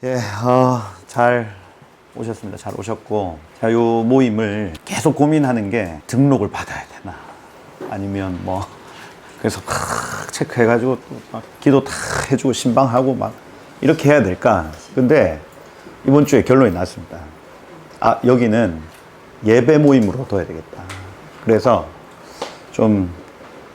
예, 잘 오셨습니다. 잘 오셨고, 자, 요 모임을 계속 고민하는 게 등록을 받아야 되나, 아니면 뭐, 그래서 체크해가지고 막 기도 다 해주고 신방하고 막 이렇게 해야 될까? 근데 이번 주에 결론이 났습니다. 아, 여기는 예배 모임으로 둬야 되겠다. 그래서 좀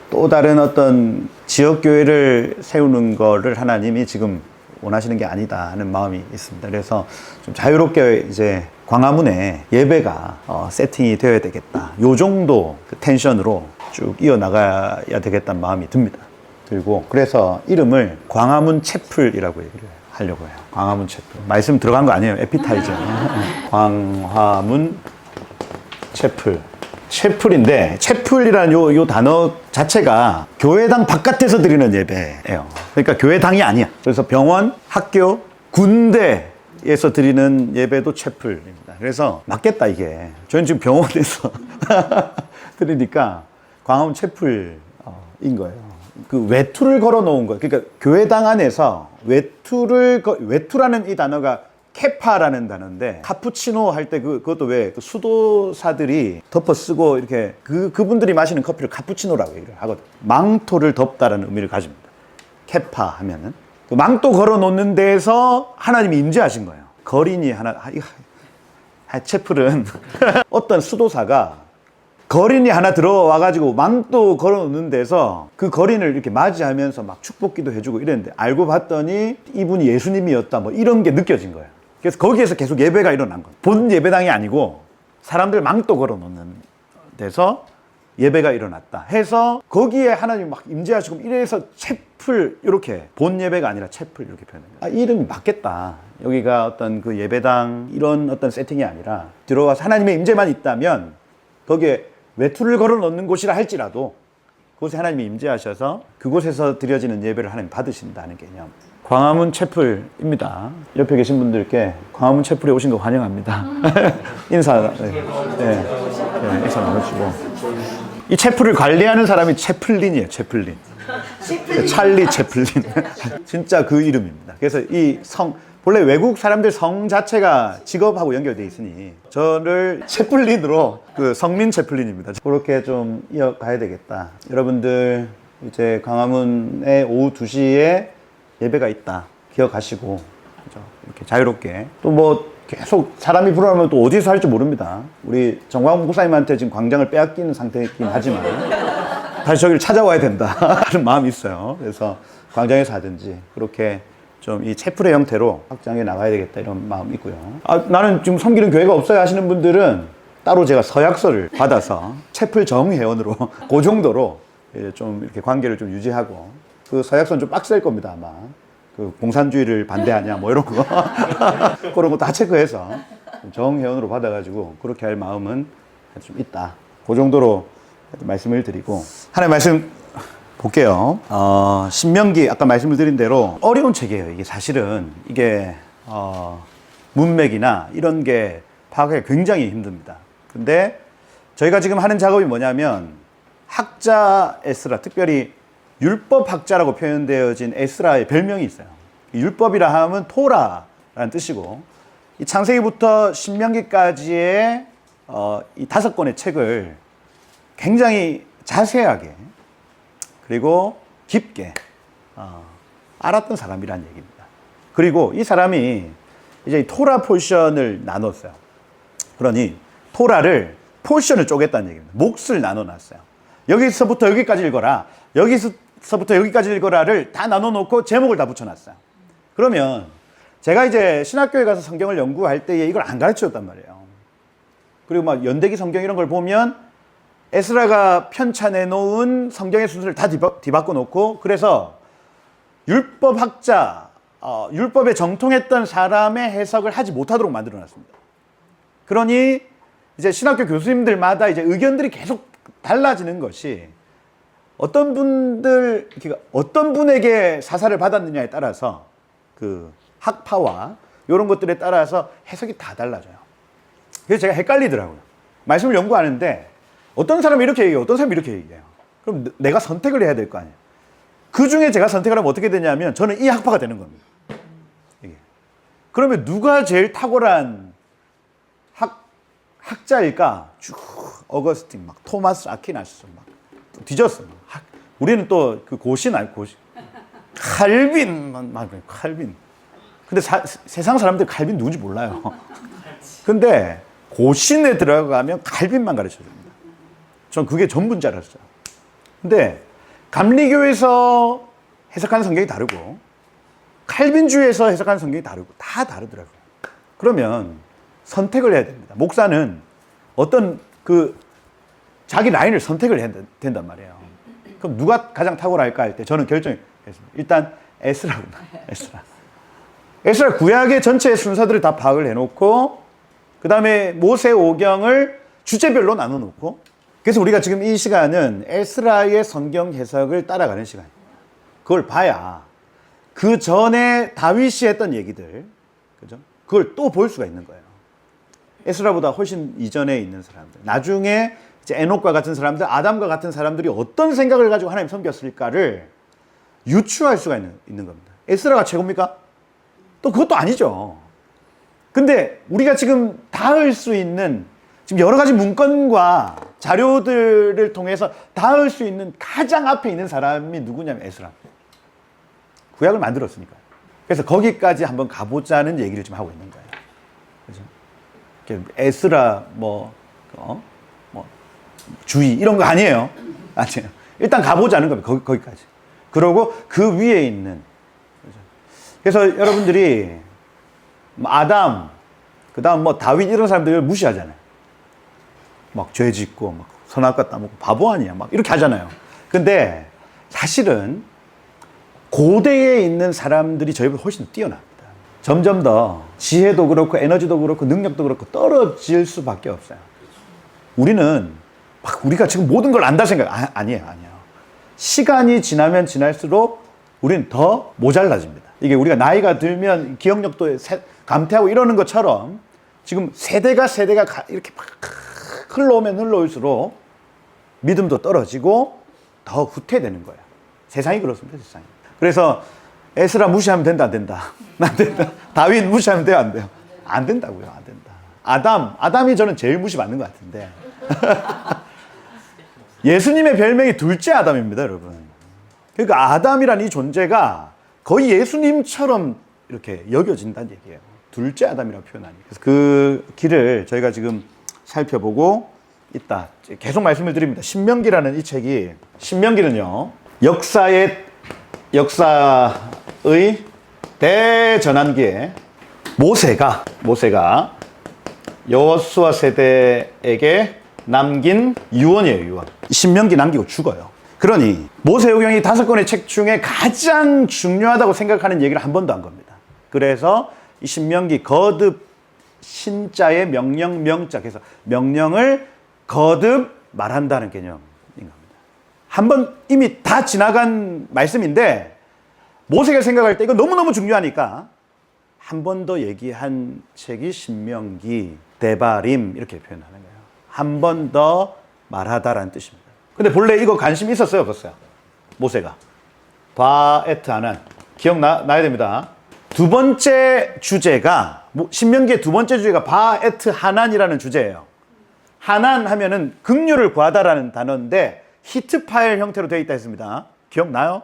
또 다른 어떤 지역교회를 세우는 거를 하나님이 지금 원하시는 게 아니다 하는 마음이 있습니다. 그래서 좀 자유롭게 이제 광화문에 예배가 세팅이 되어야 되겠다. 요 정도 그 텐션으로 쭉 이어나가야 되겠다는 마음이 듭니다. 들고, 그래서 이름을 광화문 채플이라고 얘기를 하려고 해요. 광화문 채플. 말씀 들어간 거 아니에요. 에피타이저. 광화문 채플. 채플인데, 채플이라는 요 단어 자체가 교회당 바깥에서 드리는 예배예요. 그러니까 교회당이 아니야. 그래서 병원, 학교, 군대에서 드리는 예배도 채플입니다. 그래서 맞겠다, 이게. 저는 지금 병원에서 드리니까 광화문 채플인 거예요. 그 외투를 걸어 놓은 거예요. 그러니까 교회당 안에서 외투라는 이 단어가 케파라는 단어인데, 카푸치노 할 때 그것도 왜 그 수도사들이 덮어 쓰고 이렇게 그분들이 마시는 커피를 카푸치노라고 얘기를 하거든. 망토를 덮다라는 의미를 가집니다. 케파 하면은 그 망토 걸어 놓는 데에서 하나님이 임재하신 거예요. 거린이 하나, 채플은 어떤 수도사가 거린이 하나 들어와가지고 망토 걸어 놓는 데서 그 거린을 이렇게 맞이하면서 막 축복기도 해주고 이랬는데, 알고 봤더니 이분이 예수님이었다, 뭐 이런 게 느껴진 거예요. 그래서 거기에서 계속 예배가 일어난 거예요. 본 예배당이 아니고 사람들 망토 걸어 놓는 데서 예배가 일어났다 해서 거기에 하나님 막 임재하시고, 이래서 채플, 이렇게 본 예배가 아니라 채플 이렇게 표현합니다. 아, 이름이 맞겠다. 여기가 어떤 그 예배당 이런 어떤 세팅이 아니라 들어와서 하나님의 임재만 있다면 거기에 외투를 걸어 놓는 곳이라 할지라도 그곳에 하나님이 임재하셔서 그곳에서 드려지는 예배를 하나님 받으신다는 개념. 광화문 채플입니다. 옆에 계신 분들께 광화문 채플에 오신 거 환영합니다. 인사, 인사 나누시고. 이 채플을 관리하는 사람이 채플린이에요. 채플린. 찰리 채플린. 진짜 그 이름입니다. 그래서 이 본래 외국 사람들 성 자체가 직업하고 연결되어 있으니 저를 채플린으로, 그 성민 채플린입니다. 그렇게 좀 이어가야 되겠다. 여러분들 이제 광화문에 오후 2시에 예배가 있다 기억하시고, 그죠? 이렇게 자유롭게, 또 뭐 계속 사람이 불어나면 또 어디서 할지 모릅니다. 우리 정광훈 목사님한테 지금 광장을 빼앗기는 상태이긴 하지만 다시 저기를 찾아와야 된다 하는 마음이 있어요. 그래서 광장에서 하든지 그렇게 좀 이 채플의 형태로 확장해 나가야 되겠다, 이런 마음이 있고요. 아, 나는 지금 섬기는 교회가 없어요 하시는 분들은 따로 제가 서약서를 받아서 채플 정회원으로 그 정도로 좀 이렇게 관계를 좀 유지하고, 그 서약서는 좀 빡셀 겁니다, 아마. 그 공산주의를 반대하냐, 뭐 이런 거. 그런 거 다 체크해서 정회원으로 받아가지고 그렇게 할 마음은 좀 있다. 그 정도로 말씀을 드리고, 하나의 말씀 볼게요. 신명기, 아까 말씀을 드린 대로 어려운 책이에요. 이게 사실은, 이게, 문맥이나 이런 게 파악하기가 굉장히 힘듭니다. 근데 저희가 지금 하는 작업이 뭐냐면, 학자 에스라, 특별히 율법학자라고 표현되어진 에스라의 별명이 있어요. 율법이라 하면 토라라는 뜻이고, 이 창세기부터 신명기까지의 이 5권의 책을 굉장히 자세하게 그리고 깊게 알았던 사람이라는 얘기입니다. 그리고 이 사람이 이제 이 토라 포션을 나눴어요. 그러니 토라를 포션을 쪼갰다는 얘기입니다. 몫을 나눠놨어요. 여기서부터 여기까지 읽어라, 여기서부터 여기까지 읽어라를 다 나눠놓고 제목을 다 붙여놨어요. 그러면 제가 이제 신학교에 가서 성경을 연구할 때에 이걸 안 가르쳐줬단 말이에요. 그리고 막 연대기 성경 이런 걸 보면 에스라가 편찬해 놓은 성경의 순서를 다 뒤바꿔 놓고, 그래서 율법학자, 율법에 정통했던 사람의 해석을 하지 못하도록 만들어 놨습니다. 그러니 이제 신학교 교수님들마다 이제 의견들이 계속 달라지는 것이, 어떤 분에게 사사를 받았느냐에 따라서 그 학파와 이런 것들에 따라서 해석이 다 달라져요. 그래서 제가 헷갈리더라고요. 말씀을 연구하는데 어떤 사람이 이렇게 얘기해요, 어떤 사람이 이렇게 얘기해요. 그럼 내가 선택을 해야 될 거 아니에요. 그 중에 제가 선택을 하면 어떻게 되냐면 저는 이 학파가 되는 겁니다. 이게. 그러면 누가 제일 탁월한 학자일까? 쭉 어거스틴, 막 토마스 아퀴나스 막 뒤졌어. 우리는 또 그 고신 아니 고신. 칼빈 막 칼빈. 근데 세상 사람들 칼빈 누군지 몰라요. 근데 고신에 들어가면 칼빈만 가르쳐 줍니다. 전 그게 전부인 줄 알았어요. 근데 감리교에서 해석하는 성경이 다르고 칼빈주의에서 해석하는 성경이 다르고 다 다르더라고요. 그러면 선택을 해야 됩니다. 목사는 어떤 그 자기 라인을 선택을 해야 된단 말이에요. 그럼 누가 가장 탁월할까 할 때 저는 결정했습니다. 일단 에스라구나. 에스라 구약의 전체 순서들을 다 파악을 해놓고 그 다음에 모세 오경을 주제별로 나눠놓고 그래서 우리가 지금 이 시간은 에스라의 성경 해석을 따라가는 시간이에요. 그걸 봐야 그 전에 다윗이 했던 얘기들, 그죠? 그걸 또 볼 수가 있는 거예요. 에스라보다 훨씬 이전에 있는 사람들, 나중에 이제 에녹과 같은 사람들, 아담과 같은 사람들이 어떤 생각을 가지고 하나님 섬겼을까를 유추할 수가 있는 겁니다. 에스라가 최고입니까? 또 그것도 아니죠. 근데 우리가 지금 닿을 수 있는 지금 여러 가지 문건과 자료들을 통해서 닿을 수 있는 가장 앞에 있는 사람이 누구냐면 에스라. 구약을 만들었으니까요. 그래서 거기까지 한번 가보자는 얘기를 좀 하고 있는 거예요. 그죠? 에스라 주의 이런 거 아니에요. 아니에요. 일단 가보자는 겁니다. 거기까지. 그러고 그 위에 있는. 그죠? 그래서 여러분들이 아담, 그 다음 다윗 이런 사람들을 무시하잖아요. 막 죄 짓고 막 선악과 따먹고 바보 아니야 막 이렇게 하잖아요. 근데 사실은 고대에 있는 사람들이 저희보다 훨씬 뛰어납니다. 점점 더 지혜도 그렇고 에너지도 그렇고 능력도 그렇고 떨어질 수밖에 없어요. 우리는 막 우리가 지금 모든 걸 안다 생각 아니에요. 시간이 지나면 지날수록 우리는 더 모자라집니다. 이게 우리가 나이가 들면 기억력도 감퇴하고 이러는 것처럼 지금 세대가 이렇게 막 흘러오면 흘러올수록 믿음도 떨어지고 더 후퇴되는 거예요. 세상이 그렇습니다. 세상이. 그래서 에스라 무시하면 된다 안 된다. 안 된다. 다윗 무시하면 돼요 안 돼요? 안 된다고요. 안 된다. 아담이 저는 제일 무시받는 것 같은데 예수님의 별명이 둘째 아담입니다, 여러분. 그러니까 아담이란 이 존재가 거의 예수님처럼 이렇게 여겨진다는 얘기예요. 둘째 아담이라고 표현하니. 그래서 그 길을 저희가 지금 살펴보고 있다. 계속 말씀을 드립니다. 신명기라는 이 책이, 신명기는요, 역사의 대전환기에 모세가 여호수아 세대에게 남긴 유언이에요, 유언. 신명기 남기고 죽어요. 그러니 모세오경이 5권의 책 중에 가장 중요하다고 생각하는 얘기를 한 번도 한 겁니다. 그래서 이 신명기 거듭 신자의 명령 명자, 그래서 명령을 거듭 말한다는 개념인 겁니다. 한 번 이미 다 지나간 말씀인데 모세가 생각할 때 이거 너무너무 중요하니까 한 번 더 얘기한 책이 신명기, 데바림 이렇게 표현하는 거예요. 한 번 더 말하다라는 뜻입니다. 근데 본래 이거 관심 있었어요, 없었어요? 모세가. 바에트 하난. 기억나야 됩니다. 두 번째 주제가, 신명기의 두 번째 주제가 바에트 하난이라는 주제예요. 하난 하면은 긍휼을 구하다라는 단어인데 히트 파일 형태로 되어 있다 했습니다. 기억나요?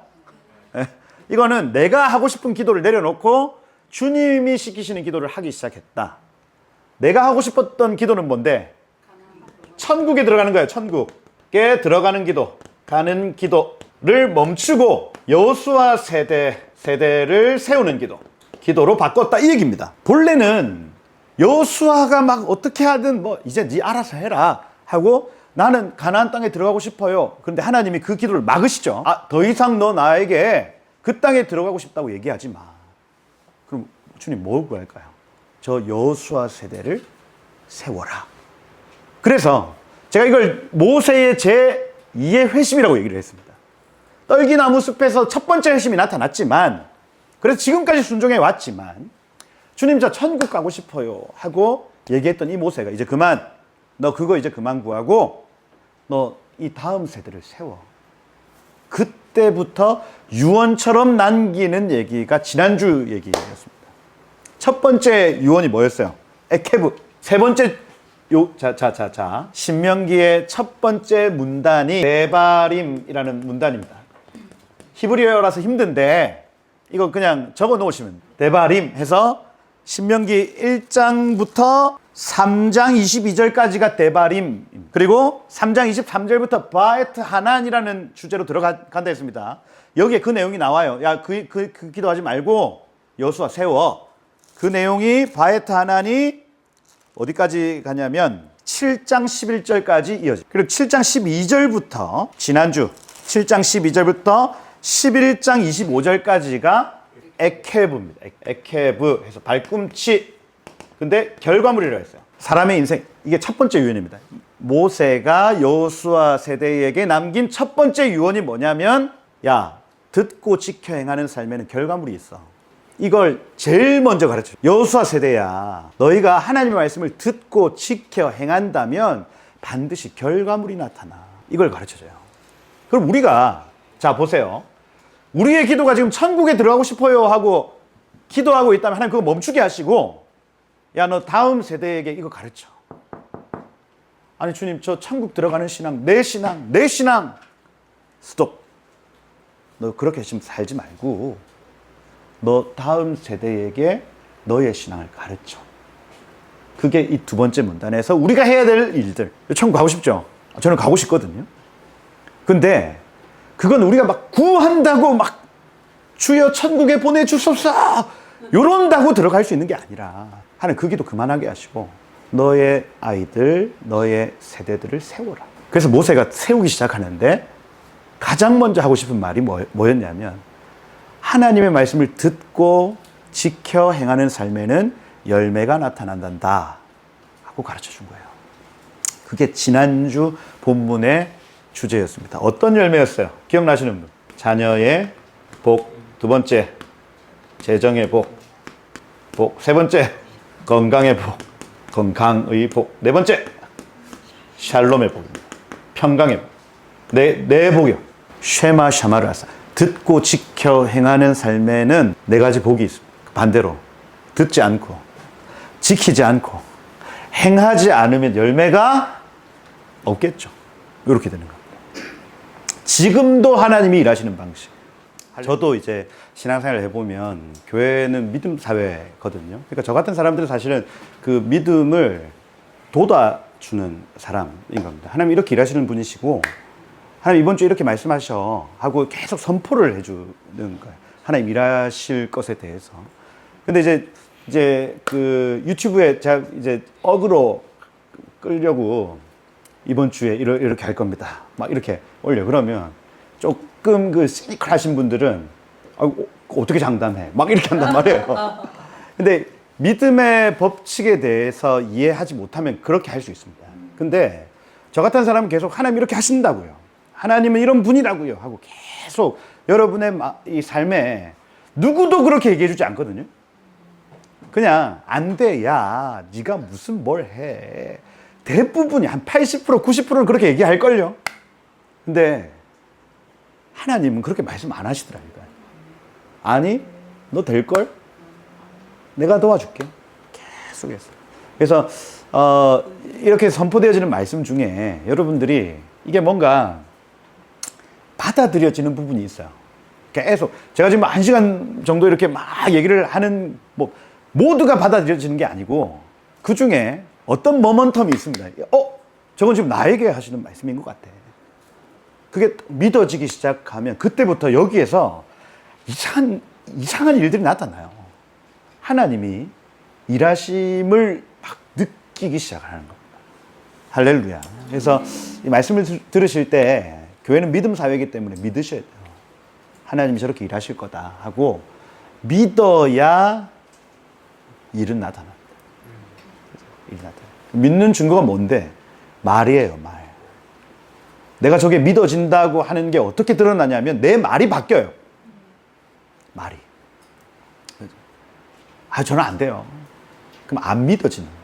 네. 이거는 내가 하고 싶은 기도를 내려놓고 주님이 시키시는 기도를 하기 시작했다. 내가 하고 싶었던 기도는 뭔데? 천국에 들어가는 거예요. 천국에 들어가는 기도, 가는 기도를 멈추고 여호수아 세대를 세우는 기도로 바꿨다 이 얘기입니다. 본래는 여호수아가 막 어떻게 하든 이제 네 알아서 해라 하고 나는 가나안 땅에 들어가고 싶어요. 그런데 하나님이 그 기도를 막으시죠. 더 이상 너 나에게 그 땅에 들어가고 싶다고 얘기하지 마. 그럼 주님 뭘 구할까요? 저 여호수아 세대를 세워라. 그래서 제가 이걸 모세의 제2의 회심이라고 얘기를 했습니다. 떨기나무 숲에서 첫 번째 회심이 나타났지만, 그래서 지금까지 순종해 왔지만, 주님 저 천국 가고 싶어요 하고 얘기했던 이 모세가 이제 그만, 너 그거 이제 그만 구하고 너 이 다음 세대를 세워. 그때부터 유언처럼 남기는 얘기가 지난주 얘기였습니다. 첫 번째 유언이 뭐였어요? 에케브. 세 번째 신명기의 첫 번째 문단이 데바림이라는 문단입니다. 히브리어라서 힘든데 이거 그냥 적어 놓으시면 데바림 해서 신명기 1장부터 3장 22절까지가 데바림, 그리고 3장 23절부터 바에트 하난이라는 주제로 들어간다 했습니다. 여기에 그 내용이 나와요. 야, 그 기도하지 말고 여호수아 세워. 그 내용이 바에트 하난이 어디까지 가냐면 7장 11절까지 이어져요. 그리고 7장 12절부터 지난주 7장 12절부터 11장 25절까지가 에케브입니다. 에케브 해서 발꿈치. 근데 결과물이라고 했어요. 사람의 인생, 이게 첫 번째 유언입니다. 모세가 여호수아 세대에게 남긴 첫 번째 유언이 뭐냐면, 야, 듣고 지켜 행하는 삶에는 결과물이 있어. 이걸 제일 먼저 가르쳐요. 여호수아 세대야, 너희가 하나님의 말씀을 듣고 지켜 행한다면 반드시 결과물이 나타나. 이걸 가르쳐줘요. 그럼 우리가, 자 보세요, 우리의 기도가 지금 천국에 들어가고 싶어요 하고 기도하고 있다면 하나님 그거 멈추게 하시고, 야, 너 다음 세대에게 이거 가르쳐. 아니 주님, 저 천국 들어가는 신앙, 내 신앙 스톱. 너 그렇게 지금 살지 말고 너 다음 세대에게 너의 신앙을 가르쳐. 그게 이 두 번째 문단에서 우리가 해야 될 일들. 천국 가고 싶죠? 저는 가고 싶거든요. 근데 그건 우리가 막 구한다고 막 주여 천국에 보내주소서 요런다고 들어갈 수 있는 게 아니라, 하나님 그 기도 그만하게 하시고 너의 아이들, 너의 세대들을 세워라. 그래서 모세가 세우기 시작하는데 가장 먼저 하고 싶은 말이 뭐였냐면, 하나님의 말씀을 듣고 지켜 행하는 삶에는 열매가 나타난단다 하고 가르쳐 준 거예요. 그게 지난주 본문의 주제였습니다. 어떤 열매였어요? 기억나시는 분? 자녀의 복. 두 번째, 재정의 복. 세 번째, 건강의 복. 건강의 복. 네 번째, 샬롬의 복입니다. 평강의 복. 네 복이요. 쉐마 샤마르아사. 듣고 지켜 행하는 삶에는 네 가지 복이 있습니다. 반대로 듣지 않고 지키지 않고 행하지 않으면 열매가 없겠죠. 이렇게 되는 겁니다. 지금도 하나님이 일하시는 방식. 저도 이제 신앙생활을 해보면 교회는 믿음 사회거든요. 그러니까 저 같은 사람들은 사실은 그 믿음을 돋아주는 사람인 겁니다. 하나님 이렇게 일하시는 분이시고, 하나님 이번 주에 이렇게 말씀하셔 하고 계속 선포를 해주는 거예요. 하나님 일하실 것에 대해서. 근데 이제 그 유튜브에 제가 이제 억으로 끌려고 이번 주에 이렇게 할 겁니다. 막 이렇게 올려. 그러면 조금 그 시니컬하신 분들은 어떻게 장담해? 막 이렇게 한단 말이에요. 근데 믿음의 법칙에 대해서 이해하지 못하면 그렇게 할 수 있습니다. 근데 저 같은 사람은 계속 하나님 이렇게 하신다고요. 하나님은 이런 분이라고요 하고 계속 여러분의 이 삶에 누구도 그렇게 얘기해 주지 않거든요. 그냥 안 돼, 야, 네가 무슨 뭘 해. 대부분이 한 80%, 90%는 그렇게 얘기할걸요. 근데 하나님은 그렇게 말씀 안 하시더라니까요. 아니, 너 될걸? 내가 도와줄게. 계속해서. 그래서 이렇게 선포되어지는 말씀 중에 여러분들이 이게 뭔가 받아들여지는 부분이 있어요. 계속 제가 지금 1시간 정도 이렇게 막 얘기를 하는, 뭐 모두가 받아들여지는 게 아니고 그 중에 어떤 모먼텀이 있습니다. 저건 지금 나에게 하시는 말씀인 것 같아. 그게 믿어지기 시작하면 그때부터 여기에서 이상한 일들이 나타나요. 하나님이 일하심을 막 느끼기 시작하는 겁니다. 할렐루야. 그래서 이 말씀을 들으실 때 교회는 믿음 사회이기 때문에 믿으셔야 돼요. 하나님이 저렇게 일하실 거다 하고 믿어야 일은 나타납니다. 일이 나타나요. 믿는 증거가 뭔데? 말이에요, 말. 내가 저게 믿어진다고 하는 게 어떻게 드러나냐면 내 말이 바뀌어요. 말이. 저는 안 돼요. 그럼 안 믿어지는 거예요.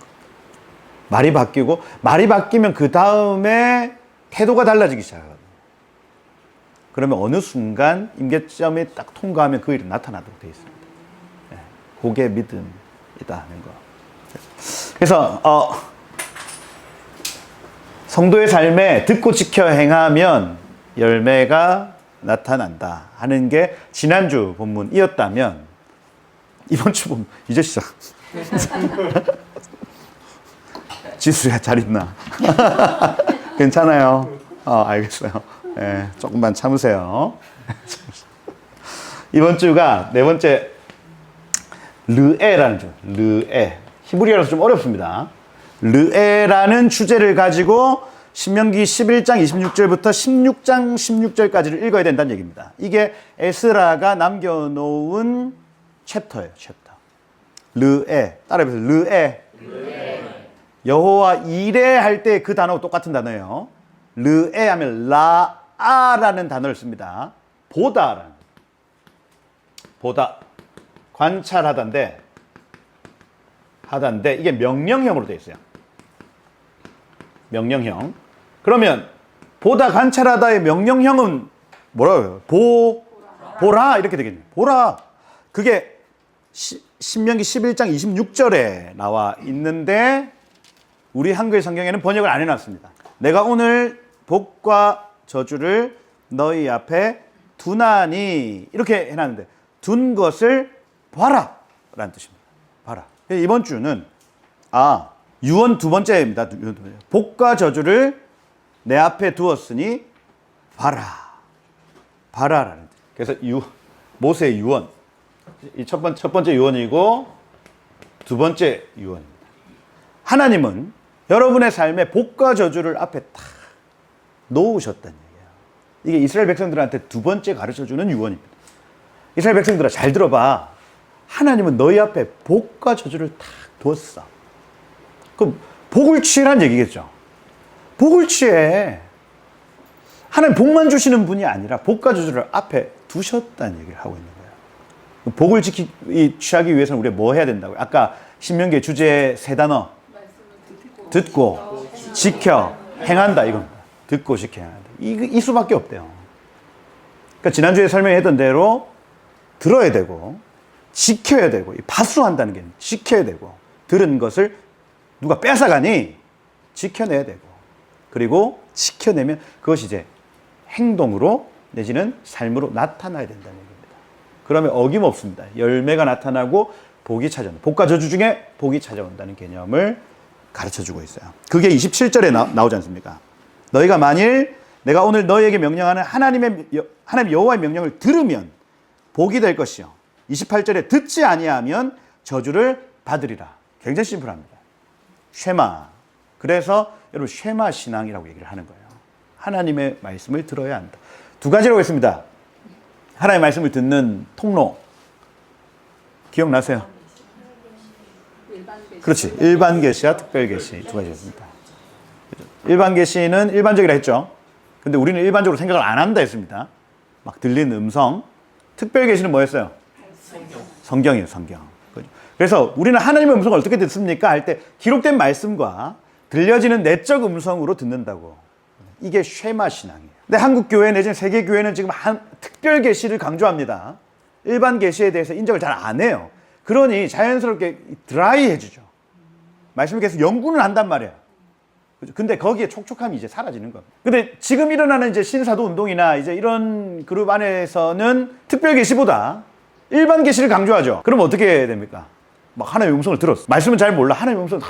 말이 바뀌고, 말이 바뀌면 그 다음에 태도가 달라지기 시작하거든요. 그러면 어느 순간 임계점이 딱 통과하면 그 일이 나타나도록 되어 있습니다. 그게 믿음인 있다는 거. 그래서 성도의 삶에 듣고 지켜 행하면 열매가 나타난다 하는 게 지난주 본문이었다면 이번 주 본문 이제 시작. 지수야 잘 있나? 괜찮아요. 알겠어요. 네, 조금만 참으세요. 이번 주가 네 번째 르에라는 주. 르에. 히브리어라서 좀 어렵습니다. 르에라는 주제를 가지고 신명기 11장 26절부터 16장 16절까지를 읽어야 된다는 얘기입니다. 이게 에스라가 남겨놓은 챕터예요. 챕터. 르에. 따라해보세요. 르에. 여호와 이레 할 때 그 단어가 똑같은 단어예요. 르에 하면 라아라는 단어를 씁니다. 보다라는. 보다. 관찰하다인데 이게 명령형으로 되어 있어요. 명령형. 그러면 보다 관찰하다의 명령형은 뭐라고요? 보라 이렇게 되겠네요. 보라. 그게 신명기 11장 26절에 나와 있는데 우리 한글 성경에는 번역을 안 해놨습니다. 내가 오늘 복과 저주를 너희 앞에 두나니 이렇게 해놨는데 둔 것을 봐라 라는 뜻입니다. 봐라. 이번 주는 유언 두 번째입니다. 복과 저주를 내 앞에 두었으니 봐라. 봐라라는 뜻. 그래서 모세의 유언. 이 첫 번째 유언이고 두 번째 유언입니다. 하나님은 여러분의 삶에 복과 저주를 앞에 딱 놓으셨다는 얘기예요. 이게 이스라엘 백성들한테 두 번째 가르쳐주는 유언입니다. 이스라엘 백성들아 잘 들어봐. 하나님은 너희 앞에 복과 저주를 딱 두었어. 그럼 복을 취해라는 얘기겠죠. 복을 취해. 하나님 복만 주시는 분이 아니라 복과 저주를 앞에 두셨다는 얘기를 하고 있는 거예요. 복을 취하기 위해서는 우리가 뭐 해야 된다고요? 아까 신명기의 주제 세 단어. 듣고, 지켜, 행한다 이겁니다. 듣고, 지켜, 행한다. 이 수밖에 없대요. 그러니까 지난주에 설명했던 대로 들어야 되고 지켜야 되고 파수한다는 게 지켜야 되고 들은 것을 누가 뺏어가니 지켜내야 되고 그리고 지켜내면 그것이 이제 행동으로 내지는 삶으로 나타나야 된다는 얘기입니다. 그러면 어김없습니다. 열매가 나타나고 복이 찾아온다. 복과 저주 중에 복이 찾아온다는 개념을 가르쳐주고 있어요. 그게 27절에 나오지 않습니까? 너희가 만일 내가 오늘 너희에게 명령하는 하나님 여호와의 명령을 들으면 복이 될 것이요. 28절에 듣지 아니하면 저주를 받으리라. 굉장히 심플합니다. 쉐마. 그래서 여러분 쉐마 신앙이라고 얘기를 하는 거예요. 하나님의 말씀을 들어야 한다. 두 가지라고 했습니다. 하나님의 말씀을 듣는 통로. 기억나세요? 그렇지. 일반 계시와 특별 계시 두 가지였습니다. 일반 계시는 일반적이라 했죠. 근데 우리는 일반적으로 생각을 안 한다 했습니다. 막 들리는 음성. 특별 계시는 뭐였어요? 성경이에요, 성경. 그래서 우리는 하나님의 음성을 어떻게 듣습니까? 할 때 기록된 말씀과 들려지는 내적 음성으로 듣는다고. 이게 쉐마 신앙이에요. 근데 한국 교회 내지는 세계 교회는 지금 특별 계시를 강조합니다. 일반 계시에 대해서 인정을 잘 안 해요. 그러니 자연스럽게 드라이 해주죠. 말씀을 계속 연구는 한단 말이에요. 근데 거기에 촉촉함이 이제 사라지는 겁니다. 근데 지금 일어나는 이제 신사도 운동이나 이제 이런 그룹 안에서는 특별 계시보다 일반 계시를 강조하죠. 그럼 어떻게 됩니까? 막 하나님의 음성을 들었어. 말씀은 잘 몰라. 하나님의 음성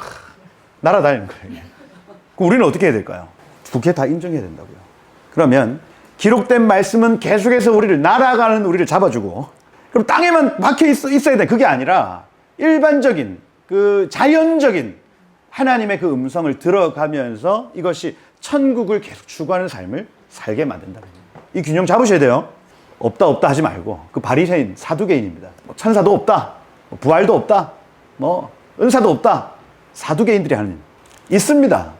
날아다니는 거예요. 그럼 우리는 어떻게 해야 될까요? 두 개 다 인정해야 된다고요. 그러면 기록된 말씀은 계속해서 우리를 날아가는 우리를 잡아주고 그럼 땅에만 박혀 있어야 돼. 그게 아니라 일반적인 그 자연적인 하나님의 그 음성을 들어가면서 이것이 천국을 계속 추구하는 삶을 살게 만든다는 거예요. 이 균형 잡으셔야 돼요. 없다 하지 말고 그 바리새인 사두개인입니다. 천사도 없다, 부활도 없다, 은사도 없다. 사두개인들이 하는 있습니다.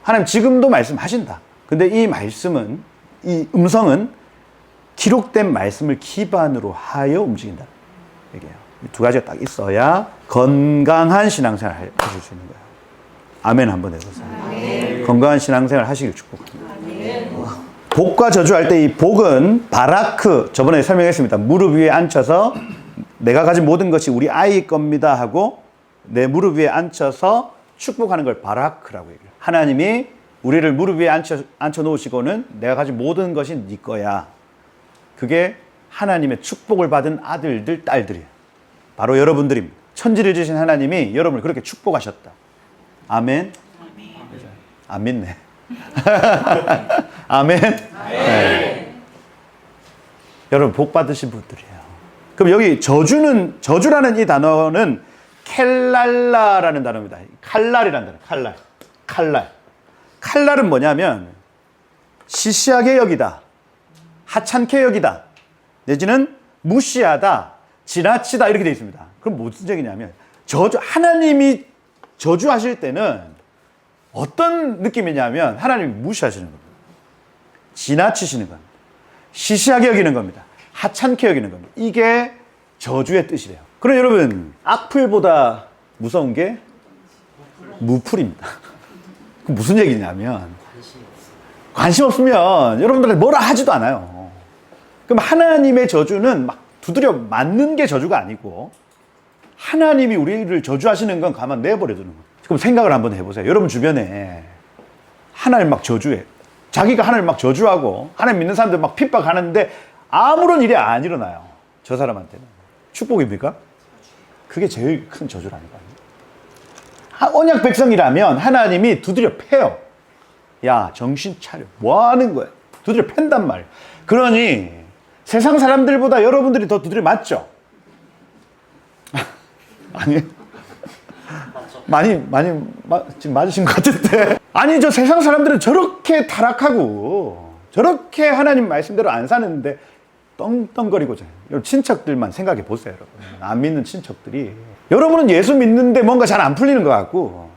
하나님 지금도 말씀하신다. 근데 이 말씀은 이 음성은 기록된 말씀을 기반으로 하여 움직인다. 얘기해요. 두 가지가 딱 있어야 건강한 신앙생활 하실 수 있는 거예요. 아멘 한번 해보세요. 아멘. 건강한 신앙생활 하시길 축복합니다. 아멘. 복과 저주할 때 이 복은 바라크, 저번에 설명했습니다. 무릎 위에 앉혀서 내가 가진 모든 것이 우리 아이 겁니다 하고 내 무릎 위에 앉혀서 축복하는 걸 바라크라고 얘기해요. 하나님이 우리를 무릎 위에 앉혀 놓으시고는 내가 가진 모든 것이 네 거야. 그게 하나님의 축복을 받은 아들들, 딸들이에요. 바로 여러분들입니다. 천지를 지신 하나님이 여러분을 그렇게 축복하셨다. 아멘? 안 믿네. 아멘? 네. 여러분 복 받으신 분들이에요. 그럼 여기 저주라는 이 단어는 켈랄라라는 단어입니다. 칼날이라는 단어. 칼날은 뭐냐면 시시하게 여기다, 하찮게 여기다, 내지는 무시하다, 지나치다 이렇게 되어 있습니다. 그럼 무슨 얘기냐면 하나님이 저주하실 때는 어떤 느낌이냐면 하나님이 무시하시는 겁니다. 지나치시는 겁니다. 시시하게 여기는 겁니다. 하찮게 여기는 겁니다. 이게 저주의 뜻이래요. 그럼 여러분 악플보다 무서운 게 무풀입니다. 그 무슨 얘기냐면 관심 없으면 여러분들한테 뭐라 하지도 않아요. 그럼 하나님의 저주는 막 두드려 맞는 게 저주가 아니고 하나님이 우리를 저주하시는 건 가만 내버려 두는 거예요. 그럼 생각을 한번 해보세요. 여러분 주변에 하나님 막 저주해. 자기가 하나님 막 저주하고 하나님 믿는 사람들 막 핍박하는데 아무런 일이 안 일어나요. 저 사람한테는. 축복입니까? 그게 제일 큰 저주라는 거예요. 언약 백성이라면 하나님이 두드려 패요. 야, 정신 차려. 뭐 하는 거야? 두드려 팬단 말이에요. 그러니 세상 사람들보다 여러분들이 더 두드려 맞죠? 아니, 지금 맞으신 것 같은데. 아니, 저 세상 사람들은 저렇게 타락하고 저렇게 하나님 말씀대로 안 사는데 떵떵거리고 자요. 여러분 친척들만 생각해 보세요. 여러분 안 믿는 친척들이, 여러분은 예수 믿는데 뭔가 잘 안 풀리는 것 같고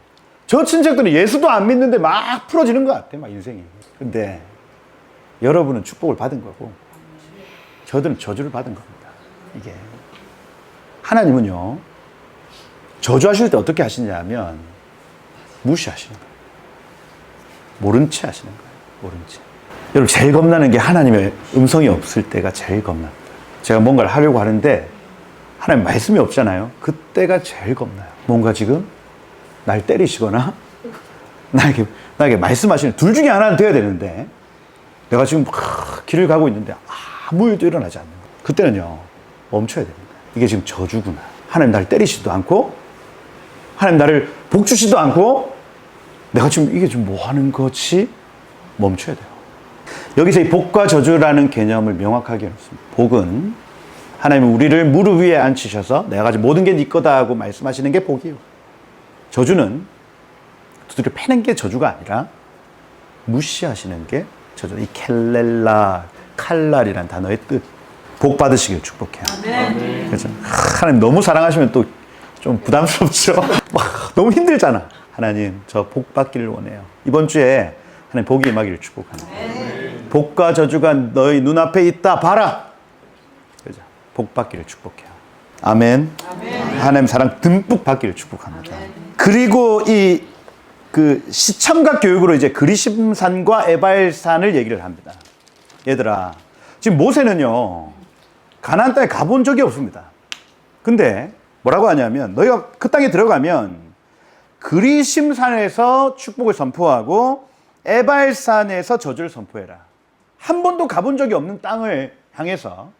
저 친척들은 예수도 안 믿는데 막 풀어지는 것 같아, 막 인생이. 근데 여러분은 축복을 받은 거고 저들은 저주를 받은 겁니다. 이게 하나님은요 저주하실 때 어떻게 하시냐면 무시하시는 거예요. 모른 채 하시는 거예요. 모른 채. 여러분 제일 겁나는 게 하나님의 음성이 없을 때가 제일 겁납니다. 제가 뭔가를 하려고 하는데 하나님 말씀이 없잖아요. 그때가 제일 겁나요. 뭔가 지금 날 때리시거나 나에게 말씀하시는 둘 중에 하나는 돼야 되는데 내가 지금 길을 가고 있는데 아무 일도 일어나지 않는 거예요. 그때는요 멈춰야 됩니다. 이게 지금 저주구나. 하나님 나를 때리시지도 않고 하나님 나를 복주시지도 않고 내가 지금 이게 지금 뭐 하는 거지? 멈춰야 돼요. 여기서 이 복과 저주라는 개념을 명확하게 해놓습니다. 복은 하나님은 우리를 무릎 위에 앉히셔서 내가 가진 모든 게 네 거다 하고 말씀하시는 게 복이에요. 저주는 두드려 패는 게 저주가 아니라 무시하시는 게 저주. 이 켈렐라, 칼날이라는 단어의 뜻. 복 받으시길 축복해요. 아멘. 그렇죠? 하나님 너무 사랑하시면 또 좀 부담스럽죠. 너무 힘들잖아. 하나님 저 복 받기를 원해요. 이번 주에 하나님 복이 임하기를 축복합니다. 아멘. 복과 저주가 너희 눈앞에 있다 봐라. 그렇죠? 복 받기를 축복해요. 아멘. 아멘. 하나님 사랑 듬뿍 받기를 축복합니다. 아멘. 그리고 그 시참각 교육으로 이제 그리심산과 에발산을 얘기를 합니다. 얘들아, 지금 모세는요 가나안 땅에 가본 적이 없습니다. 근데 뭐라고 하냐면 너희가 그 땅에 들어가면 그리심산에서 축복을 선포하고 에발산에서 저주를 선포해라. 한 번도 가본 적이 없는 땅을 향해서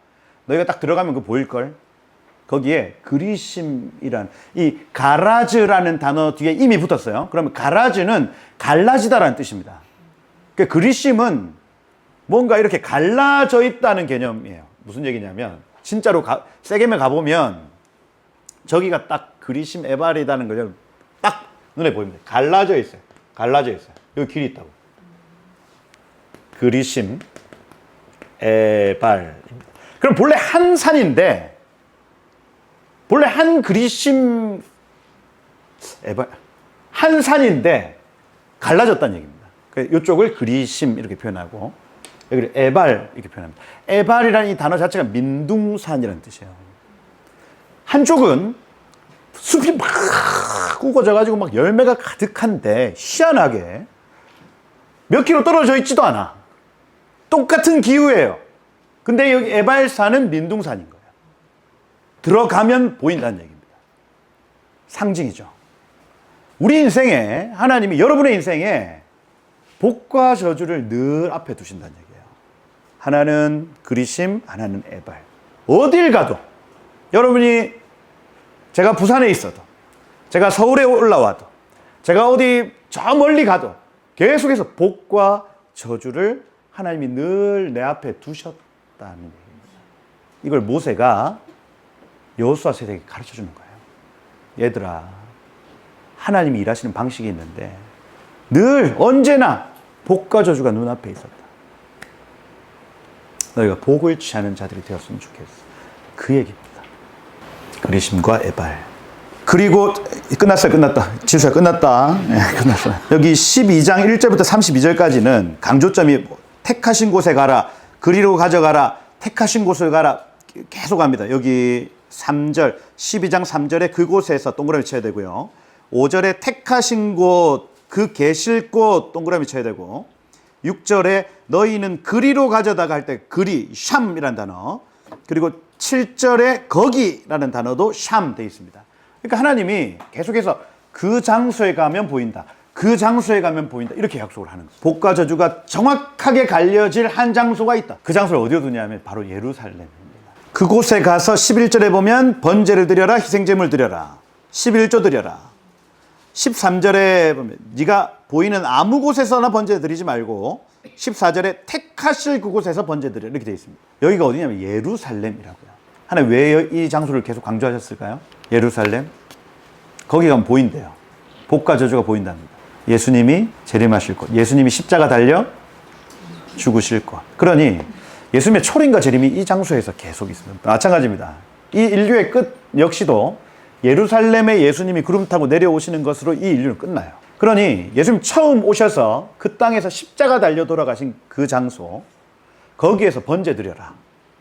너희가 딱 들어가면 그거 보일걸? 거기에 그리심이란 이 가라즈라는 단어 뒤에 이미 붙었어요. 그러면 가라즈는 갈라지다라는 뜻입니다. 그러니까 그리심은 뭔가 이렇게 갈라져 있다는 개념이에요. 무슨 얘기냐면 진짜로 세겜에 가보면 저기가 딱 그리심 에발이라는 걸 딱 눈에 보입니다. 갈라져 있어요. 갈라져 있어요. 여기 길이 있다고. 그리심 에발. 그럼 본래 한 산인데 본래 한 그리심 에발 한 산인데 갈라졌다는 얘기입니다. 이쪽을 그리심 이렇게 표현하고 여기를 에발 이렇게 표현합니다. 에발이라는 이 단어 자체가 민둥산이라는 뜻이에요. 한쪽은 숲이 막 우거져가지고 막 열매가 가득한데 희한하게 몇 킬로 떨어져 있지도 않아. 똑같은 기후예요. 근데 여기 에발산은 민둥산인 거예요. 들어가면 보인다는 얘기입니다. 상징이죠. 우리 인생에 하나님이 여러분의 인생에 복과 저주를 늘 앞에 두신다는 얘기예요. 하나는 그리심, 하나는 에발. 어딜 가도 여러분이 제가 부산에 있어도 제가 서울에 올라와도 제가 어디 저 멀리 가도 계속해서 복과 저주를 하나님이 늘 내 앞에 두셨다는 얘기입니다. 이걸 모세가 여호수아 세대에게 가르쳐 주는 거예요. 얘들아, 하나님이 일하시는 방식이 있는데 늘 언제나 복과 저주가 눈앞에 있었다. 너희가 복을 취하는 자들이 되었으면 좋겠어. 그 얘기입니다. 그리심과 에발. 그리고 끝났다. 지수야 끝났다. 네, 끝났어. 여기 12장 1절부터 32절까지는 강조점이 택하신 곳에 가라, 그리로 가져가라, 택하신 곳을 가라 계속 합니다. 여기 3절, 12장 3절에 그곳에서 동그라미 쳐야 되고요. 5절에 택하신 곳, 그 계실 곳 동그라미 쳐야 되고, 6절에 너희는 그리로 가져다가 할 때 그리, 샴이라는 단어, 그리고 7절에 거기라는 단어도 샴 되어 있습니다. 그러니까 하나님이 계속해서 그 장소에 가면 보인다, 그 장소에 가면 보인다, 이렇게 약속을 하는 거예요. 복과 저주가 정확하게 갈려질 한 장소가 있다. 그 장소를 어디로 두냐면 바로 예루살렘입니다. 그곳에 가서 11절에 보면 번제를 드려라, 희생제물 드려라, 11조 드려라. 13절에 보면 네가 보이는 아무 곳에서나 번제 드리지 말고 14절에 택하실 그곳에서 번제 드려, 이렇게 되어 있습니다. 여기가 어디냐면 예루살렘이라고요. 하나님 왜 이 장소를 계속 강조하셨을까요? 예루살렘, 거기 가면 보인대요. 복과 저주가 보인답니다. 예수님이 재림하실 곳, 예수님이 십자가 달려 죽으실 곳. 그러니 예수님의 초림과 재림이 이 장소에서 계속 있습니다. 마찬가지입니다. 이 인류의 끝 역시도 예루살렘에 예수님이 구름 타고 내려오시는 것으로 이 인류는 끝나요. 그러니 예수님 처음 오셔서 그 땅에서 십자가 달려 돌아가신 그 장소, 거기에서 번제 드려라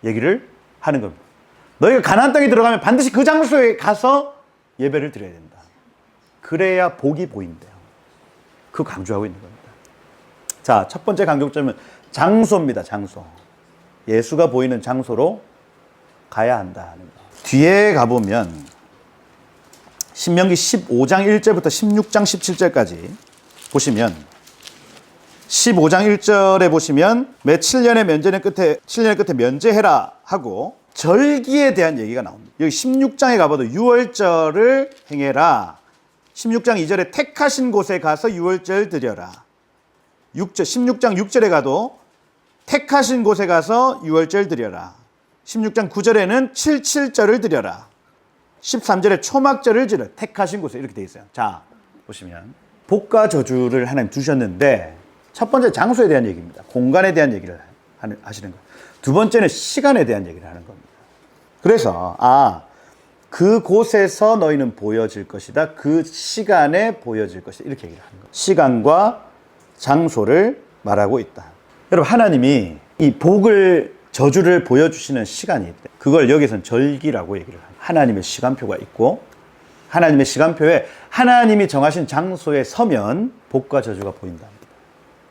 얘기를 하는 겁니다. 너희가 가나안 땅에 들어가면 반드시 그 장소에 가서 예배를 드려야 된다. 그래야 복이 보인대요. 그거 강조하고 있는 겁니다. 자, 첫 번째 강조점은 장소입니다. 장소. 예수가 보이는 장소로 가야 한다. 뒤에 가보면 신명기 15장 1절부터 16장 17절까지 보시면 15장 1절에 보시면 매 7년의 끝에 면제해라 하고 절기에 대한 얘기가 나옵니다. 여기 16장에 가봐도 유월절을 행해라. 16장 2절에 택하신 곳에 가서 유월절 드려라. 16장 6절에 가도 택하신 곳에 가서 유월절 드려라. 16장 9절에는 77절을 드려라. 13절에 초막절을 지르, 택하신 곳에, 이렇게 되어 있어요. 자, 보시면 복과 저주를 하나님 두셨는데 첫 번째 장소에 대한 얘기입니다. 공간에 대한 얘기를 하시는 거예요. 두 번째는 시간에 대한 얘기를 하는 겁니다. 그래서 그곳에서 너희는 보여질 것이다, 그 시간에 보여질 것이다, 이렇게 얘기를 하는 거예요. 시간과 장소를 말하고 있다. 여러분, 하나님이 이 복을, 저주를 보여주시는 시간이 있대. 그걸 여기서는 절기라고 얘기를 합니다. 하나님의 시간표가 있고, 하나님의 시간표에 하나님이 정하신 장소에 서면 복과 저주가 보인답니다.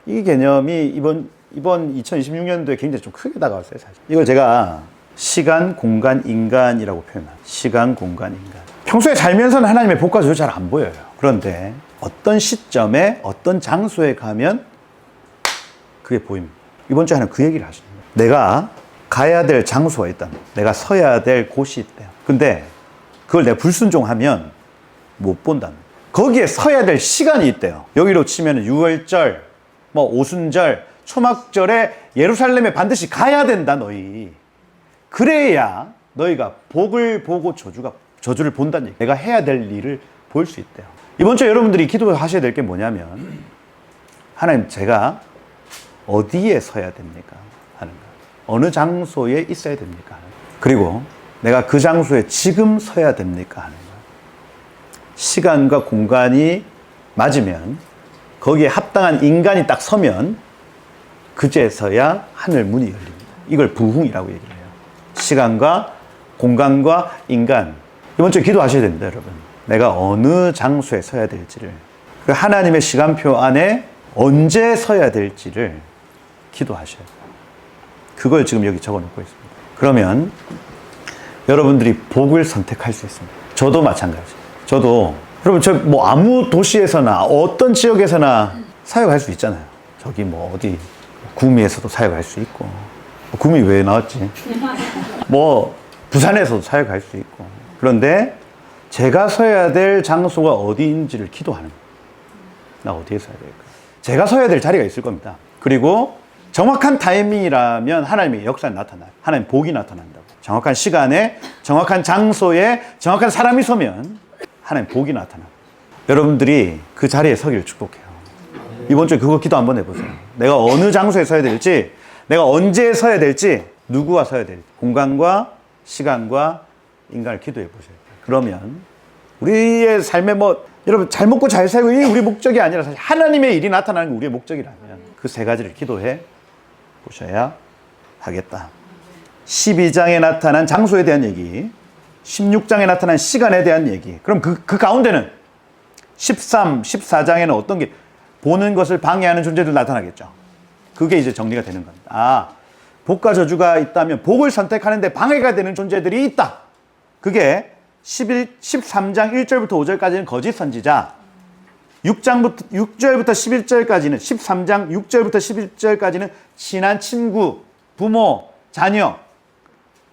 이 개념이 이번 2026년도에 굉장히 좀 크게 다가왔어요, 사실. 이걸 제가 시간, 공간, 인간이라고 표현합니다. 시간, 공간, 인간. 평소에 살면서는 하나님의 복과 저주 잘 안 보여요. 그런데 어떤 시점에, 어떤 장소에 가면 그게 보입니다. 이번 주에 하나님 그 얘기를 하시는 거예요. 내가 가야 될 장소가 있다. 내가 서야 될 곳이 있대요. 근데 그걸 내가 불순종하면 못 본다는 거예요. 거기에 서야 될 시간이 있대요. 여기로 치면 유월절, 오순절, 초막절에 예루살렘에 반드시 가야 된다, 너희. 그래야 너희가 복을 보고 저주를 본다는 얘기. 내가 해야 될 일을 볼 수 있대요. 이번 주에 여러분들이 기도하셔야 될 게 뭐냐면, 하나님, 제가 어디에 서야 됩니까? 하는 거. 어느 장소에 있어야 됩니까? 그리고 내가 그 장소에 지금 서야 됩니까? 하는 거예요. 시간과 공간이 맞으면, 거기에 합당한 인간이 딱 서면 그제서야 하늘 문이 열립니다. 이걸 부흥이라고 얘기를 해요. 시간과 공간과 인간. 이번 주에 기도하셔야 됩니다, 여러분. 내가 어느 장소에 서야 될지를, 하나님의 시간표 안에 언제 서야 될지를 기도하셔야 돼요. 그걸 지금 여기 적어놓고 있습니다. 그러면 여러분들이 복을 선택할 수 있습니다. 저도 마찬가지예요. 저도 여러분 저 뭐 아무 도시에서나 어떤 지역에서나 사역할 수 있잖아요. 저기 뭐 어디 구미에서도 사역할 수 있고, 구미 왜 나왔지? 뭐 부산에서도 사역할 수 있고. 그런데 제가 서야 될 장소가 어디인지를 기도하는 거예요. 나 어디에 서야 될까? 제가 서야 될 자리가 있을 겁니다. 그리고 정확한 타이밍이라면 하나님의 역사가 나타나요. 하나님 복이 나타난다고. 정확한 시간에, 정확한 장소에, 정확한 사람이 서면 하나님 복이 나타나요. 여러분들이 그 자리에 서기를 축복해요. 이번 주에 그거 기도 한번 해보세요. 내가 어느 장소에 서야 될지, 내가 언제 서야 될지, 누구와 서야 될지, 공간과 시간과 인간을 기도해 보세요. 그러면 우리의 삶에 뭐 여러분 잘 먹고 잘 살고 이게 우리 목적이 아니라 사실 하나님의 일이 나타나는 게 우리의 목적이라면 그 세 가지를 기도해 보셔야 하겠다. 12장에 나타난 장소에 대한 얘기, 16장에 나타난 시간에 대한 얘기. 그럼 그 가운데는 13, 14장에는 어떤 게 보는 것을 방해하는 존재들 나타나겠죠. 그게 이제 정리가 되는 겁니다. 아, 복과 저주가 있다면 복을 선택하는데 방해가 되는 존재들이 있다. 그게 13장 1절부터 5절까지는 거짓 선지자, 6절부터 11절까지는 13장 6절부터 11절까지는 친한 친구, 부모, 자녀.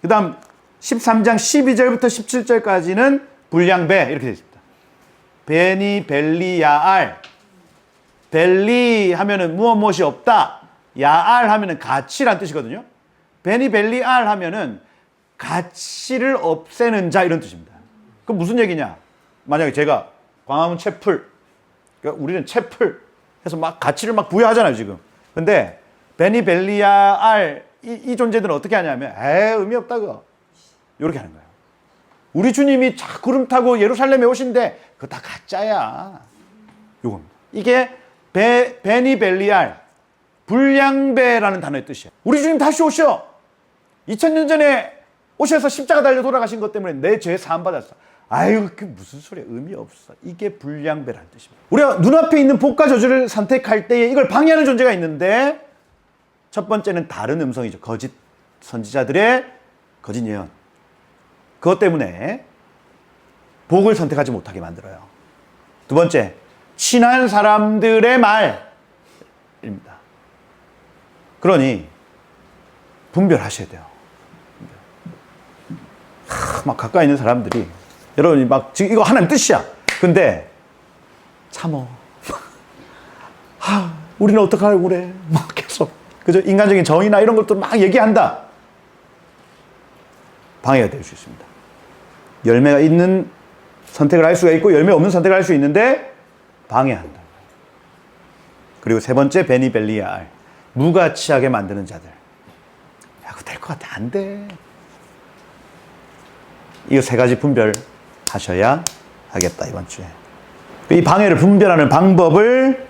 그 다음 13장 12절부터 17절까지는 불량배 이렇게 되어 있습니다. 베니, 벨리, 야알. 벨리 하면은 무엇이 없다. 야알 하면은 가치란 뜻이거든요. 베니, 벨리, 알 하면은 가치를 없애는 자 이런 뜻입니다. 그럼 무슨 얘기냐? 만약에 제가 광화문 채플, 그러니까 우리는 채플 해서 막 가치를 막 부여하잖아요 지금. 근데 베니, 벨리아, 알 이 존재들은 어떻게 하냐면 의미 없다 그거. 이렇게 하는 거예요. 우리 주님이 구름 타고 예루살렘에 오신데 그거 다 가짜야. 요겁니다. 이게 베니, 벨리알, 불량배라는 단어의 뜻이에요. 우리 주님 다시 오셔. 2000년 전에 오셔서 십자가 달려 돌아가신 것 때문에 내 죄 사함 받았어. 아유, 그게 무슨 소리야. 의미 없어. 이게 불량배라는 뜻입니다. 우리가 눈앞에 있는 복과 저주를 선택할 때에 이걸 방해하는 존재가 있는데 첫 번째는 다른 음성이죠. 거짓 선지자들의 거짓 예언. 그것 때문에 복을 선택하지 못하게 만들어요. 두 번째, 친한 사람들의 말입니다. 그러니 분별하셔야 돼요. 막 가까이 있는 사람들이 여러분이 막 지금 이거 하나님 뜻이야. 근데 참어. 우리는 어떡하려고 그래. 막 계속 그죠? 인간적인 정의나 이런 것도 막 얘기한다. 방해가 될 수 있습니다. 열매가 있는 선택을 할 수가 있고 열매 없는 선택을 할 수 있는데 방해한다. 그리고 세 번째 베니벨리알, 무가치하게 만드는 자들. 야, 그거 될 것 같아. 안 돼. 이거 세 가지 분별하셔야 하겠다 이번 주에. 이 방해를 분별하는 방법을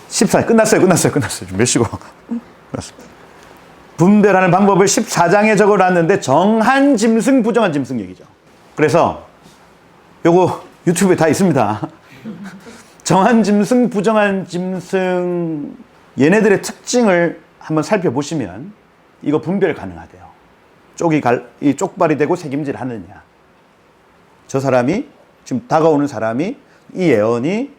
14장 끝났어요. 좀 몇 시고 끝났습니다. 분별하는 방법을 14장에 적어놨는데 정한 짐승, 부정한 짐승 얘기죠. 그래서 요거 유튜브에 다 있습니다. 정한 짐승, 부정한 짐승 얘네들의 특징을 한번 살펴보시면 이거 분별 가능하대요. 이 쪽발이 되고 새김질 하느냐. 저 사람이 지금 다가오는 사람이 이 예언이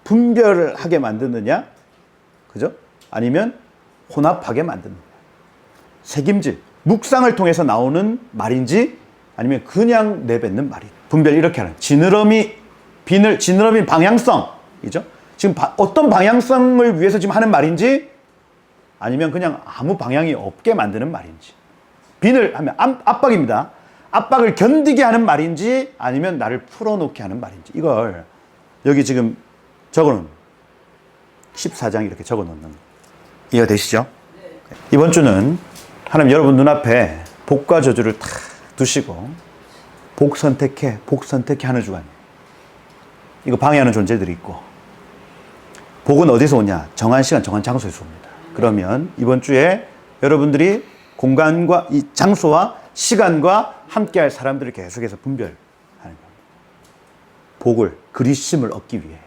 분별을 하게 만드느냐, 그죠? 아니면 혼합하게 만드느냐. 새김질, 묵상을 통해서 나오는 말인지 아니면 그냥 내뱉는 말이. 분별 이렇게 하는. 지느러미 방향성이죠. 지금 어떤 방향성을 위해서 지금 하는 말인지 아니면 그냥 아무 방향이 없게 만드는 말인지. 비늘 하면 압박입니다. 압박을 견디게 하는 말인지 아니면 나를 풀어놓게 하는 말인지. 이걸 여기 지금 적어놓은 14장 이렇게 적어놓는 거. 이해되시죠? 네. 이번 주는 하나님 여러분 눈앞에 복과 저주를 다 두시고 복 선택해 하는 주간. 이거 방해하는 존재들이 있고 복은 어디서 오냐? 정한 시간, 정한 장소에서 옵니다. 그러면 이번 주에 여러분들이 공간과 이 장소와 시간과 함께할 사람들을 계속해서 분별하는 겁니다. 복을, 그리심을 얻기 위해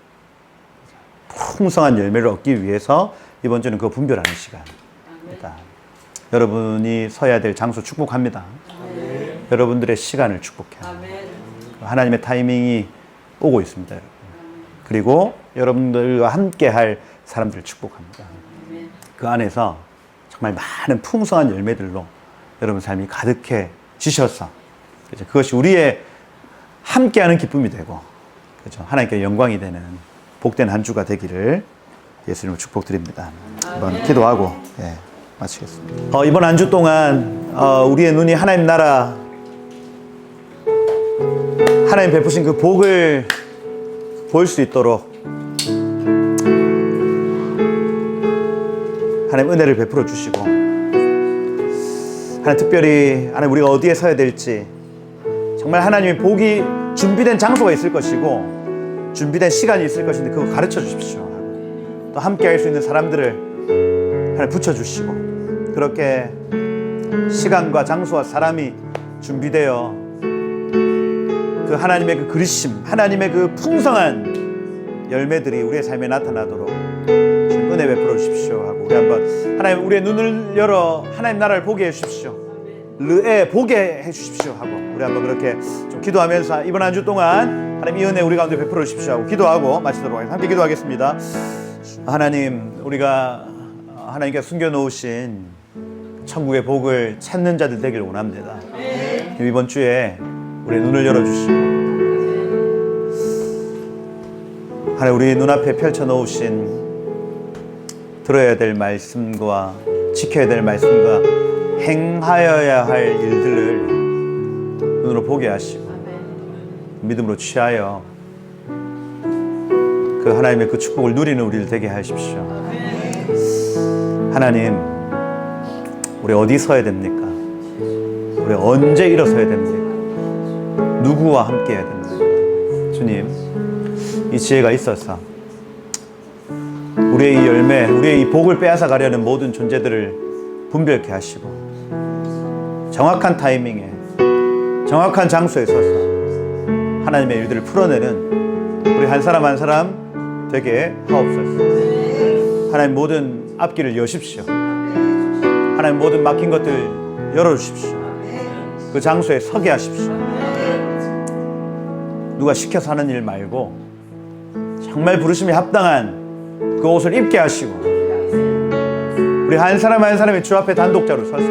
풍성한 열매를 얻기 위해서 이번 주는 그거 분별하는 시간입니다. 여러분이 서야 될 장소 축복합니다. 여러분들의 시간을 축복해요. 하나님의 타이밍이 오고 있습니다, 여러분. 그리고 여러분들과 함께 할 사람들을 축복합니다. 그 안에서 정말 많은 풍성한 열매들로 여러분 삶이 가득해지셔서, 그죠? 그것이 우리의 함께하는 기쁨이 되고, 그죠? 하나님께 영광이 되는 복된 한 주가 되기를 예수님을 축복드립니다. 한번 기도하고 마치겠습니다. 이번 한 주 동안 우리의 눈이 하나님 나라, 하나님 베푸신 그 복을 볼 수 있도록 하나님 은혜를 베풀어 주시고, 하나님 특별히 하나님 우리가 어디에 서야 될지, 정말 하나님의 복이 준비된 장소가 있을 것이고 준비된 시간이 있을 것인데 그거 가르쳐 주십시오. 또 함께 할 수 있는 사람들을 하나님 붙여주시고, 그렇게 시간과 장소와 사람이 준비되어 그 하나님의 그 그리심, 하나님의 그 풍성한 열매들이 우리의 삶에 나타나도록 주님 은혜 베풀어 주십시오 하고, 우리 한번 하나님 우리의 눈을 열어 하나님 나라를 보게 해 주십시오. 르에 보게 해 주십시오 하고, 우리 한번 그렇게 좀 기도하면서 이번 한 주 동안 하나님 이 은혜 우리 가운데 베풀어 주십시오 하고 기도하고 마치도록 하겠습니다. 함께 기도하겠습니다. 하나님, 우리가 하나님께서 숨겨놓으신 천국의 복을 찾는 자들 되길 원합니다. 이번 주에 우리의 눈을 열어주시고, 하나님 우리 눈앞에 펼쳐놓으신 들어야 될 말씀과 지켜야 될 말씀과 행하여야 할 일들을 눈으로 보게 하시고 믿음으로 취하여 그 하나님의 그 축복을 누리는 우리를 되게 하십시오. 하나님, 우리 어디 서야 됩니까? 우리 언제 일어서야 됩니까? 누구와 함께 해야 됩니까? 주님, 이 지혜가 있어서 우리의 이 열매, 우리의 이 복을 빼앗아 가려는 모든 존재들을 분별케 하시고 정확한 타이밍에 정확한 장소에 서서 하나님의 일들을 풀어내는 우리 한 사람 한 사람 되게 하옵소서. 하나님 모든 앞길을 여십시오. 하나님 모든 막힌 것들 열어주십시오. 그 장소에 서게 하십시오. 누가 시켜서 하는 일 말고 정말 부르심에 합당한 그 옷을 입게 하시고 우리 한 사람 한 사람이 주 앞에 단독자로 서서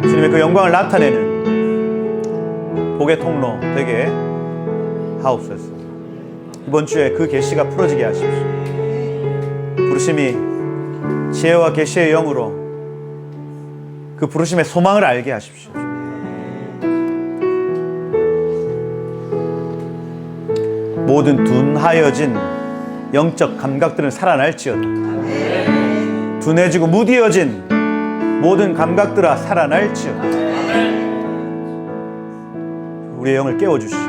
주님의 그 영광을 나타내는 복의 통로 되게 하옵소서. 이번 주에 그 계시가 풀어지게 하십시오. 부르심이 지혜와 계시의 영으로 그 부르심의 소망을 알게 하십시오. 모든 둔하여진 영적 감각들은 살아날지어다. 둔해지고 무디어진 모든 감각들아 살아날지어다. 우리의 영을 깨워주시고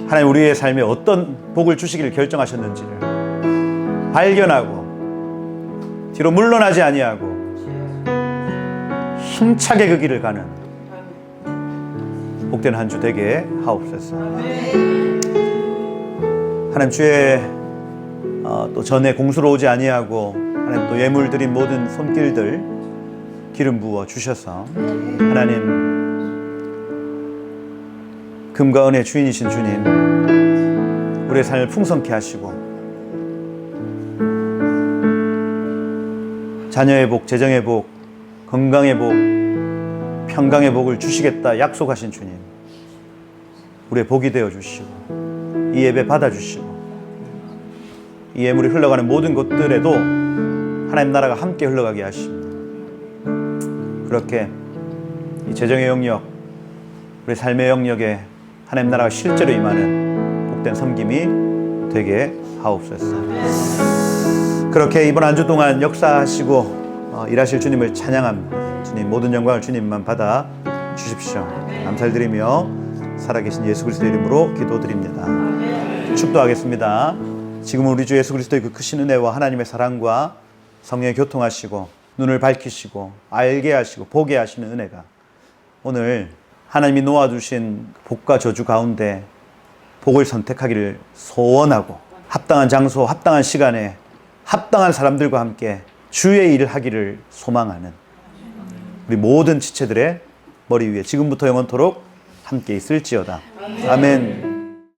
하나님 우리의 삶에 어떤 복을 주시기를 결정하셨는지를 발견하고 뒤로 물러나지 아니하고 힘차게 그 길을 가는 복된 한 주 되게 하옵소서. 하나님 주의 또 전에 공수로 오지 아니하고 하나님 또 예물 드린 모든 손길들 기름 부어 주셔서 하나님 금과 은의 주인이신 주님 우리의 삶을 풍성케 하시고 자녀의 복, 재정의 복, 건강의 복, 평강의 복을 주시겠다 약속하신 주님 우리의 복이 되어 주시고 이 예배 받아주시고 이 예물이 흘러가는 모든 곳들에도 하나님 나라가 함께 흘러가게 하시고 그렇게 이 재정의 영역, 우리 삶의 영역에 하나님 나라가 실제로 임하는 복된 섬김이 되게 하옵소서. 그렇게 이번 한 주 동안 역사하시고 일하실 주님을 찬양합니다. 주님 모든 영광을 주님만 받아 주십시오. 감사드리며 살아계신 예수 그리스도의 이름으로 기도드립니다. 축도하겠습니다. 지금 우리 주 예수 그리스도의 그 크신 은혜와 하나님의 사랑과 성령의 교통하시고 눈을 밝히시고 알게 하시고 보게 하시는 은혜가 오늘 하나님이 놓아주신 복과 저주 가운데 복을 선택하기를 소원하고 합당한 장소, 합당한 시간에 합당한 사람들과 함께 주의 일을 하기를 소망하는 우리 모든 지체들의 머리 위에 지금부터 영원토록 함께 있을지어다. 아멘.